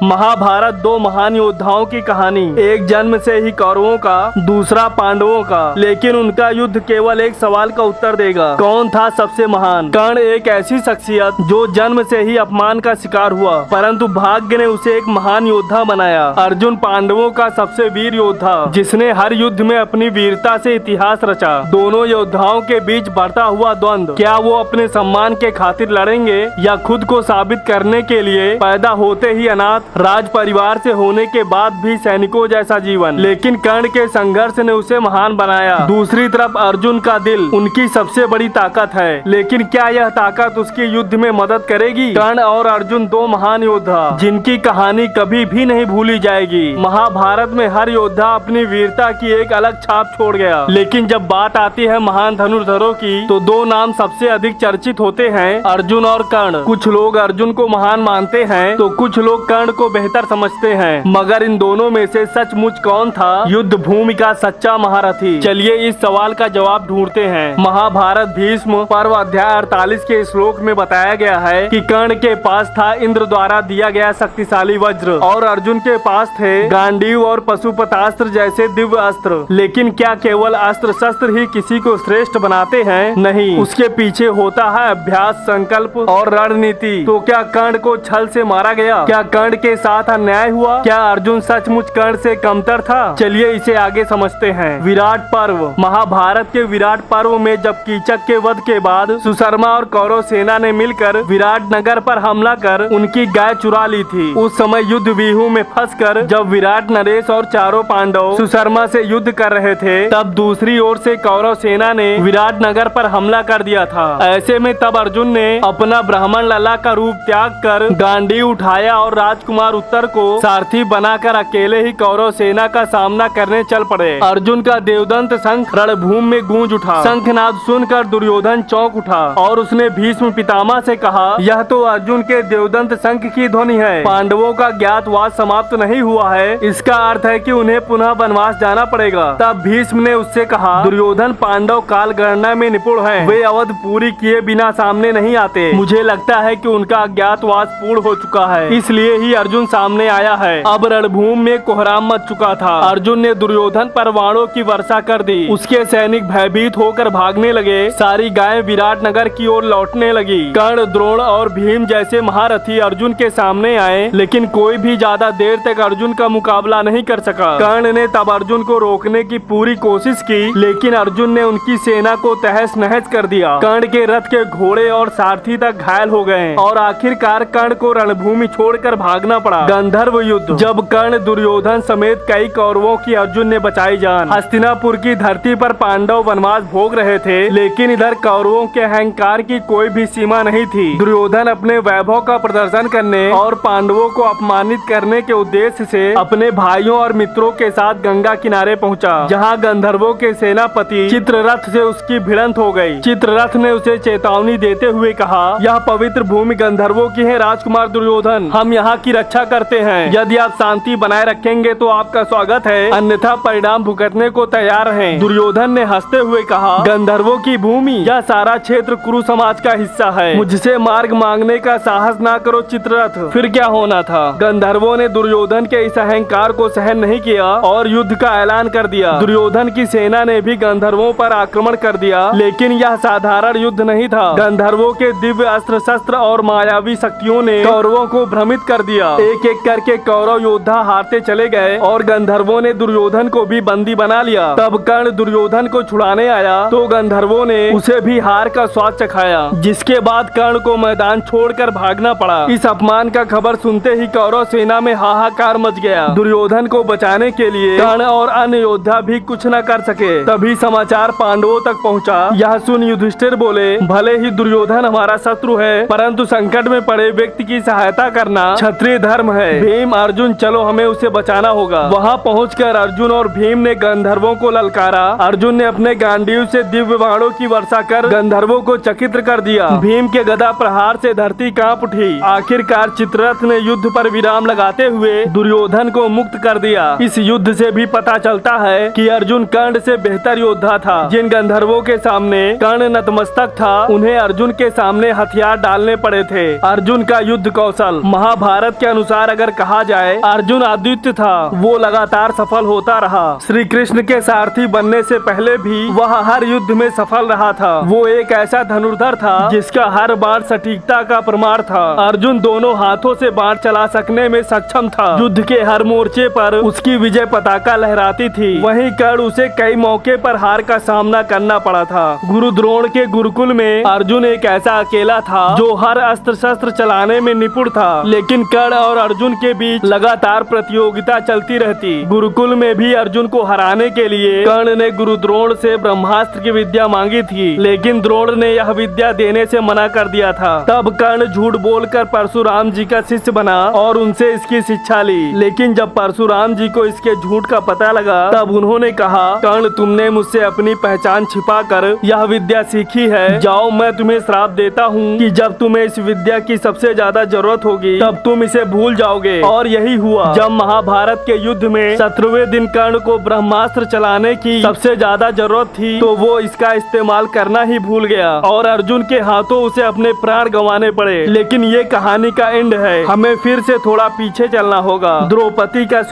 महाभारत दो महान योद्धाओं की कहानी, एक जन्म से ही कौरवों का, दूसरा पांडवों का। लेकिन उनका युद्ध केवल एक सवाल का उत्तर देगा, कौन था सबसे महान। कर्ण एक ऐसी शख्सियत जो जन्म से ही अपमान का शिकार हुआ, परंतु भाग्य ने उसे एक महान योद्धा बनाया। अर्जुन पांडवों का सबसे वीर योद्धा, जिसने हर युद्ध में अपनी वीरता से इतिहास रचा। दोनों योद्धाओं के बीच बढ़ता हुआ द्वंद्व, क्या वो अपने सम्मान के खातिर लड़ेंगे या खुद को साबित करने के लिए। पैदा होते ही अनाथ राज परिवार से होने के बाद भी सैनिकों जैसा जीवन, लेकिन कर्ण के संघर्ष ने उसे महान बनाया। दूसरी तरफ अर्जुन का दिल उनकी सबसे बड़ी ताकत है, लेकिन क्या यह ताकत उसकी युद्ध में मदद करेगी। कर्ण और अर्जुन दो महान योद्धा जिनकी कहानी कभी भी नहीं भूली जाएगी। महाभारत में हर योद्धा अपनी वीरता की एक अलग छाप छोड़ गया, लेकिन जब बात आती है महान धनुर्धरों की तो दो नाम सबसे अधिक चर्चित होते हैं, अर्जुन और कर्ण। कुछ लोग अर्जुन को महान मानते हैं तो कुछ लोग कर्ण को बेहतर समझते हैं, मगर इन दोनों में से सचमुच कौन था युद्ध भूमि का सच्चा महारथी। चलिए इस सवाल का जवाब ढूंढते हैं। महाभारत भीष्म पर्व अध्याय 48 के श्लोक में बताया गया है कि कर्ण के पास था इंद्र द्वारा दिया गया शक्तिशाली वज्र और अर्जुन के पास थे गांडीव और पशुपतास्त्र जैसे दिव्य अस्त्र। लेकिन क्या केवल अस्त्र शस्त्र ही किसी को श्रेष्ठ बनाते हैं? नहीं, उसके पीछे होता है अभ्यास, संकल्प और रणनीति। तो क्या कर्ण को छल से मारा गया? क्या कर्ण के साथ अन्याय हुआ? क्या अर्जुन सचमुच कर्ण से कमतर था? चलिए इसे आगे समझते हैं। विराट पर्व। महाभारत के विराट पर्व में जब कीचक के वध के बाद सुशर्मा और कौरव सेना ने मिलकर विराट नगर पर हमला कर उनकी गाय चुरा ली थी। उस समय युद्ध व्यूह में फंसकर जब विराट, नरेश और चारों पांडव सुशर्मा से युद्ध कर रहे थे, तब दूसरी ओर से कौरव सेना ने विराट नगर पर हमला कर दिया था। ऐसे में तब अर्जुन ने अपना ब्राह्मण लला का रूप त्याग कर गांडीव उठाया और राजकुमार उत्तर को सारथी बनाकर अकेले ही कौरव सेना का सामना करने चल पड़े। अर्जुन का देवदंत शंख रणभूमि में गूंज उठा। शंखनाद सुनकर दुर्योधन चौंक उठा और उसने भीष्म पितामह से कहा, यह तो अर्जुन के देवदंत शंख की ध्वनि है। पांडवों का ज्ञातवास समाप्त नहीं हुआ है, इसका अर्थ है कि उन्हें पुनः वनवास जाना पड़ेगा। तब भीष्म ने उससे कहा, दुर्योधन पांडव काल गणना में निपुण हैं, वे अवध पूरी किए बिना सामने नहीं आते। मुझे लगता है कि उनका अज्ञातवास पूर्ण हो चुका है, इसलिए ही अर्जुन सामने आया है। अब रणभूमि में कोहराम मच चुका था। अर्जुन ने दुर्योधन पर बाणों की वर्षा कर दी। उसके सैनिक भयभीत होकर भागने लगे। सारी गायें विराट नगर की ओर लौटने लगी। कर्ण, द्रोण और भीम जैसे महारथी अर्जुन के सामने आए, लेकिन कोई भी ज्यादा देर तक अर्जुन का मुकाबला नहीं कर सका। कर्ण ने तब अर्जुन को रोकने की पूरी कोशिश की, लेकिन अर्जुन ने उनकी सेना को तहस नहस कर दिया। कर्ण के रथ के घोड़े और सारथी तक घायल हो गए और आखिरकार कर्ण को रणभूमि छोड़कर भागना पड़ा। गंधर्व युद्ध। जब कर्ण, दुर्योधन समेत कई कौरवों की अर्जुन ने बचाई जान। हस्तिनापुर की धरती पर पांडव वनवास भोग रहे थे, लेकिन इधर कौरवों के अहंकार की कोई भी सीमा नहीं थी। दुर्योधन अपने वैभव का प्रदर्शन करने और पांडवों को अपमानित करने के उद्देश्य से अपने भाइयों और मित्रों के साथ गंगा किनारे पहुंचा, जहां गंधर्वों के सेनापति चित्ररथ से उसकी भिड़ंत हो गई। चित्ररथ ने उसे चेतावनी देते हुए कहा, यह पवित्र भूमि गंधर्वों की है राजकुमार दुर्योधन, हम यहाँ की रक्षा करते हैं। यदि आप शांति बनाए रखेंगे तो आपका स्वागत है, अन्यथा परिणाम भुगतने को तैयार हैं। दुर्योधन ने हंसते हुए कहा, गंधर्वों की भूमि, यह सारा क्षेत्र कुरु समाज का हिस्सा है। मुझसे मार्ग मांगने का साहस ना करो चित्ररथ। फिर क्या होना था? गंधर्वों ने दुर्योधन के इस अहंकार को सहन नहीं किया और युद्ध का ऐलान कर दिया। दुर्योधन की सेना ने भी गंधर्वों पर आक्रमण कर दिया, लेकिन यह साधारण युद्ध नहीं था। गंधर्वों के दिव्य अस्त्र शस्त्र और मायावी शक्तियों ने कौरवों को भ्रमित कर दिया। एक एक करके कौरव योद्धा हारते चले गए और गंधर्वों ने दुर्योधन को भी बंदी बना लिया। तब कर्ण दुर्योधन को छुड़ाने आया तो गंधर्वों ने उसे भी हार का स्वाद चखाया, जिसके बाद कर्ण को मैदान छोड़कर भागना पड़ा। इस अपमान का खबर सुनते ही कौरव सेना में हाहाकार मच गया। दुर्योधन को बचाने के लिए कर्ण और अन्य योद्धा भी कुछ न कर सके। तभी समाचार पांडवों तक पहुंचा। यह सुन युधिष्ठिर बोले, भले ही दुर्योधन हमारा शत्रु है, परंतु संकट में पड़े व्यक्ति की सहायता करना क्षत्रिय धर्म है। भीम, अर्जुन चलो, हमें उसे बचाना होगा। वहाँ पहुंचकर अर्जुन और भीम ने गंधर्वों को ललकारा। अर्जुन ने अपने गांडीव से दिव्य बाणों की वर्षा कर गंधर्वों को चकित कर दिया। भीम के गदा प्रहार से धरती कांप उठी। आखिरकार चित्ररथ ने युद्ध पर विराम लगाते हुए दुर्योधन को मुक्त कर दिया। इस युद्ध से भी पता चलता है कि अर्जुन कर्ण से बेहतर योद्धा था। जिन गंधर्वों के सामने कर्ण नतमस्तक था, उन्हें अर्जुन के सामने हथियार डालने पड़े थे। अर्जुन का युद्ध कौशल। महाभारत के अनुसार अगर कहा जाए अर्जुन अद्वितीय था, वो लगातार सफल होता रहा। श्री कृष्ण के सारथी बनने से पहले भी वह हर युद्ध में सफल रहा था। वो एक ऐसा धनुर्धर था जिसका हर बाण सटीकता का प्रमाण था। अर्जुन दोनों हाथों से बाण चला सकने में सक्षम था। युद्ध के हर मोर्चे पर उसकी विजय पताका लहराती थी। वहीं कर्ण उसे कई मौके पर हार का सामना करना पड़ा था। गुरु द्रोण के गुरुकुल में अर्जुन एक ऐसा अकेला था जो हर अस्त्र शस्त्र चलाने में निपुण था। लेकिन कर्ण और अर्जुन के बीच लगातार प्रतियोगिता चलती रहती। गुरुकुल में भी अर्जुन को हराने के लिए कर्ण ने गुरु द्रोण से ब्रह्मास्त्र की विद्या मांगी थी, लेकिन द्रोण ने यह विद्या देने से मना कर दिया था। तब कर्ण झूठ बोलकर परशुराम जी का शिष्य बना और उनसे इसकी शिक्षा ली। लेकिन जब परशुराम जी को इसके झूठ का पता लगा तब उन्होंने कहा, कर्ण तुमने मुझसे अपनी पहचान छिपाकर यह विद्या सीखी है। जाओ, मैं तुम्हें श्राप देता हूँ कि जब तुम्हें इस विद्या की सबसे ज्यादा जरूरत होगी तब तुम इसे भूल जाओगे। और यही हुआ। जब महाभारत के युद्ध में 17वें दिन कर्ण को ब्रह्मास्त्र चलाने की सबसे ज्यादा जरूरत थी तो वो इसका इस्तेमाल करना ही भूल गया और अर्जुन के हाथों उसे अपने प्राण गंवाने पड़े। लेकिन ये कहानी का एंड है, हमें फिर से थोड़ा पीछे चलना होगा। द्रौपदी का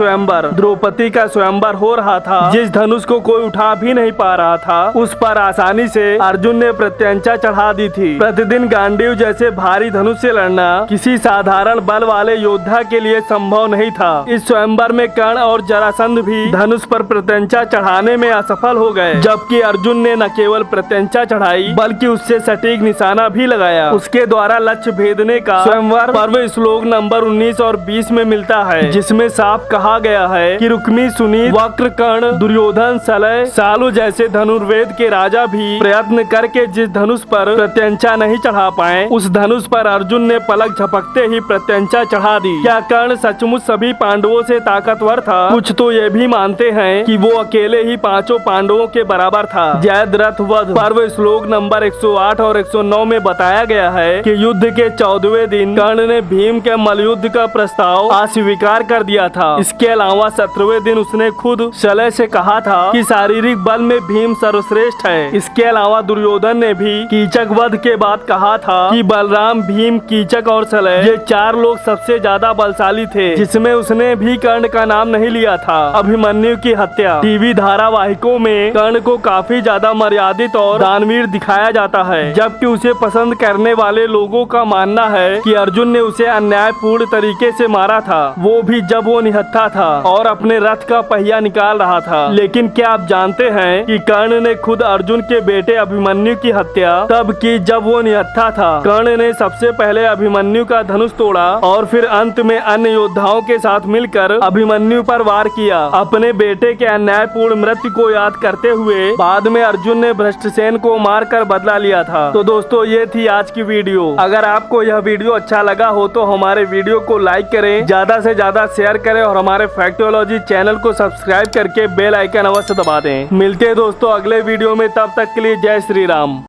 स्वयंवर हो रहा था। जिस धनुष को कोई उठा भी नहीं पा रहा था उस पर आसानी से अर्जुन ने प्रत्यंचा चढ़ा दी थी। प्रतिदिन गांडीव जैसे भारी धनुष से लड़ना किसी साधारण बल वाले योद्धा के लिए संभव नहीं था। इस स्वयंवर में कर्ण और जरासंध भी धनुष पर प्रत्यंचा चढ़ाने में असफल हो गए, जबकि अर्जुन ने न केवल प्रत्यंचा चढ़ाई बल्कि उससे सटीक निशाना भी लगाया। उसके द्वारा लक्ष्य भेदने का स्वयंवर पर्व श्लोक नंबर 19 और 20 में मिलता है, जिसमें साफ कहा गया है कि रुक्मी, सुनीत, वक्र, कर्ण, दुर्योधन, सलय, सालु जैसे धनुर्वेद के राजा भी प्रयत्न करके जिस धनुष पर प्रत्यंचा नहीं चढ़ा पाए उस धनुष पर अर्जुन ने पलक झपकते ही प्रत्यंचा चढ़ा दी। क्या कर्ण सचमुच सभी पांडवों से ताकतवर था? कुछ तो ये भी मानते हैं कि वो अकेले ही 5 पांडवों के बराबर था। जयद्रथ वध पर्व श्लोक नंबर 108 और 109 में बताया गया है कि युद्ध के 14वें दिन कर्ण ने भीम के मल्लयुद्ध का प्रस्ताव अस्वीकार कर दिया था। इसके अलावा 17वें दिन उसने खुद शल्य से कहा था कि शारीरिक बल में भीम सर्वश्रेष्ठ है। इसके अलावा दुर्योधन ने भी कीचक वध के बाद कहा था कि बलराम, भीम, कीचक और शल्य ये 4 लोग सबसे ज्यादा बलशाली थे, जिसमें उसने भी कर्ण का नाम नहीं लिया था। अभिमन्यु की हत्या टीवी धारावाहिकों में कर्ण को काफी ज्यादा मर्यादित और दानवीर दिखाया जाता है, जबकि उसे पसंद करने वाले लोगों का मानना है कि अर्जुन ने उसे अन्यायपूर्ण तरीके से मारा था, वो भी जब वो निहत्था था और अपने रथ का पहिया निकाल रहा था। लेकिन क्या आप जानते हैं कि कर्ण ने खुद अर्जुन के बेटे अभिमन्यु की हत्या तब की जब वो निहत्था था। कर्ण ने सबसे पहले अभिमन्यु का धनुष तोड़ा और फिर अंत में अन्य योद्धाओं के साथ मिलकर अभिमन्यु पर वार किया। अपने बेटे के अन्यायपूर्ण मृत्यु को याद करते हुए बाद में अर्जुन ने भ्रष्टसेन को मारकर बदला लिया था। तो दोस्तों, ये थी आज की वीडियो। अगर आपको यह वीडियो अच्छा लगा हो तो हमारे वीडियो को लाइक करें, ज्यादा से ज्यादा शेयर करें और हमारे फैक्टोलॉजी चैनल को सब्सक्राइब करके बेल आइकन अवश्य दबा दें। मिलते हैं दोस्तों अगले वीडियो में, तब तक के लिए जय श्री राम।